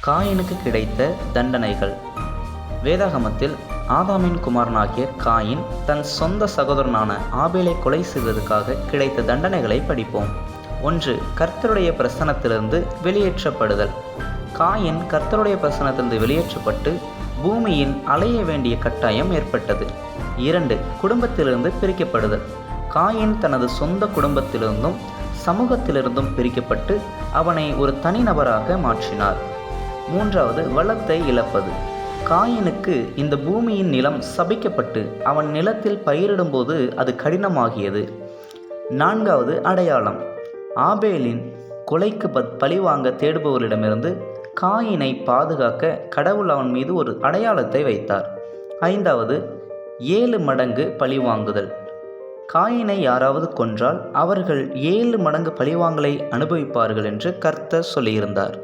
காயினுக்கு கிடைத்த தண்டனைகள். வேதாகமத்தில் ஆதாமின் குமாரனாகிய காயின் தன் சொந்த சகோதரனான ஆபேலை கொலை செய்வதற்காக கிடைத்த தண்டனைகளை படிப்போம். 1. கர்த்தருடைய பிரசன்னத்திலிருந்து வெளியேற்றப்படுதல். காயின் கர்த்தருடைய பிரசன்னத்திலிருந்து வெளியேற்றப்பட்டு பூமியின் அலைய வேண்டிய கட்டாயம் ஏற்பட்டது. 2. குடும்பத்திலிருந்து பிரிக்கப்படுதல். காயின் தனது சொந்த குடும்பத்திலிருந்தும் சமூகத்திலிருந்தும் பிரிக்கப்பட்டு அவனை ஒரு தனிநபராக மாற்றினார். 3. வளத்தை இழப்பது. காயினுக்கு இந்த பூமியின் நிலம் சபிக்கப்பட்டு அவன் நிலத்தில் பயிரிடும்போது அது கடினமாகியது. 4. அடையாளம். ஆபேலின் கொலைக்கு பழிவாங்க தேடுபவர்களிடமிருந்து காயினை பாதுகாக்க கடவுள் அவன் மீது ஒரு அடையாளத்தை வைத்தார். 5. 7 மடங்கு பழிவாங்குதல். காயினை யாராவது கொன்றால் அவர்கள் 7 மடங்கு பழிவாங்கலை அனுபவிப்பார்கள் என்று கர்த்தர் சொல்லியிருந்தார்.